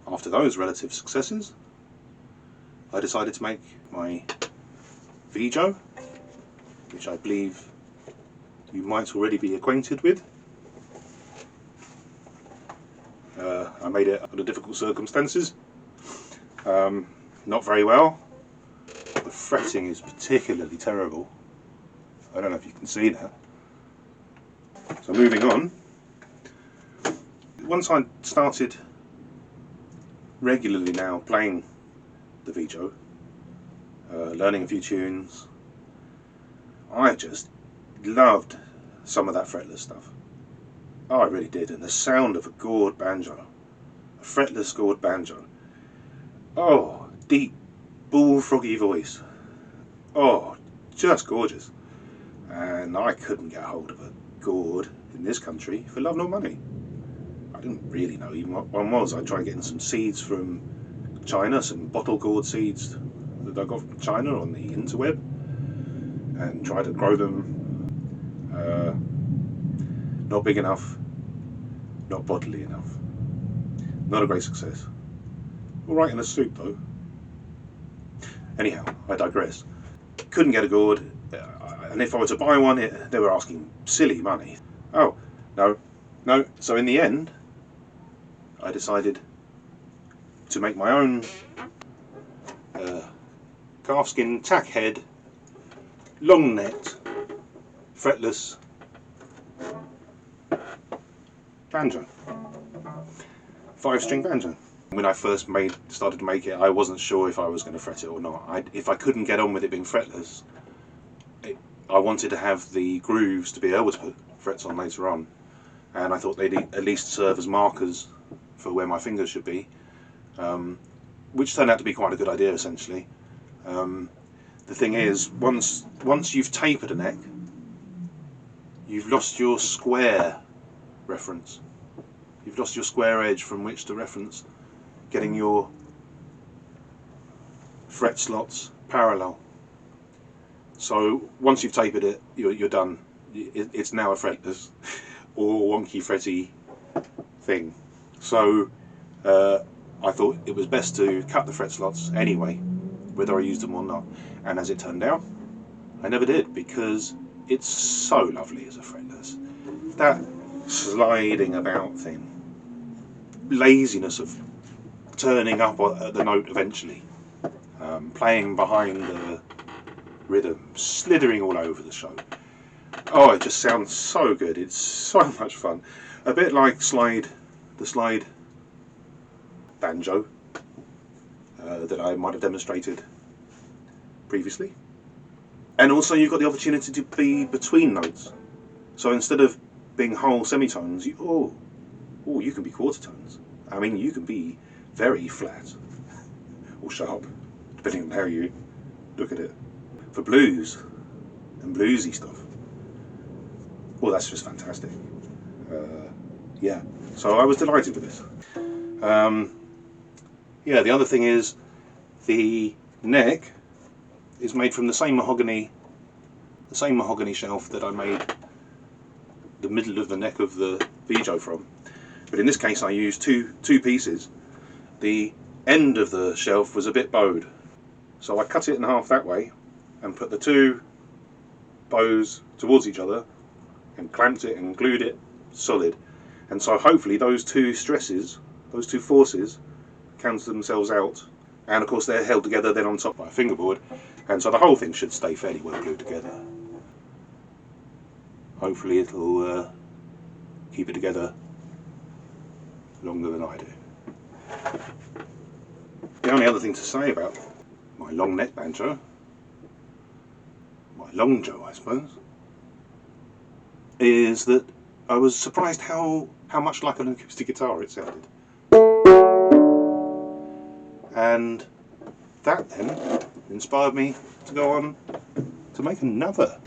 After those relative successes, I decided to make my Banjo, which I believe you might already be acquainted with. I made it under difficult circumstances, not very well. The fretting is particularly terrible. I don't know if you can see that. So moving on, once I started regularly now playing the Banjo, learning a few tunes, I just loved some of that fretless stuff. Oh, I really did. And the sound of a gourd banjo, a fretless gourd banjo. Oh, deep, bullfroggy voice. Oh, just gorgeous. And I couldn't get hold of a gourd in this country for love nor money. I didn't really know even what one was. I tried getting some seeds from China, some bottle gourd seeds that I got from China on the interweb, and tried to grow them. Not big enough, not bodily enough. Not a great success. Alright in a soup though. Anyhow, I digress. Couldn't get a gourd, and if I were to buy one, they were asking silly money. Oh, no. So in the end, I decided to make my own calfskin tack head, long necked, fretless banjo. 5-string banjo. When I first started to make it, I wasn't sure if I was going to fret it or not. If I couldn't get on with it being fretless, I wanted to have the grooves to be able to put frets on later on, and I thought they'd at least serve as markers for where my fingers should be, which turned out to be quite a good idea essentially. The thing is, once you've tapered a neck, you've lost your square reference. You've lost your square edge from which to reference getting your fret slots parallel. So once you've tapered it, you're done. It's now a fretless or wonky fretty thing. So I thought it was best to cut the fret slots anyway, whether I used them or not. And as it turned out, I never did, because it's so lovely as a fretless. That sliding about thing, laziness of turning up at the note eventually, playing behind the rhythm, slithering all over the show. Oh, it just sounds so good. It's so much fun. A bit like the slide banjo that I might have demonstrated previously. And also you've got the opportunity to be between notes. So instead of being whole semitones, you can be quarter tones. I mean, you can be very flat or sharp, depending on how you look at it. For blues and bluesy stuff, well, that's just fantastic. Yeah, so I was delighted with this. Yeah, the other thing is the neck is made from the same mahogany shelf that I made the middle of the neck of the Banjo from. But in this case I used two pieces. The end of the shelf was a bit bowed, so I cut it in half that way and put the two bows towards each other and clamped it and glued it solid. And so hopefully those two stresses, those two forces, cancel themselves out, and of course they're held together then on top by a fingerboard, and so the whole thing should stay fairly well glued together. Hopefully it'll keep it together longer than I do. The only other thing to say about my long neck banjo, my longjo I suppose, is that I was surprised how much like an acoustic guitar it sounded. And that then inspired me to go on to make another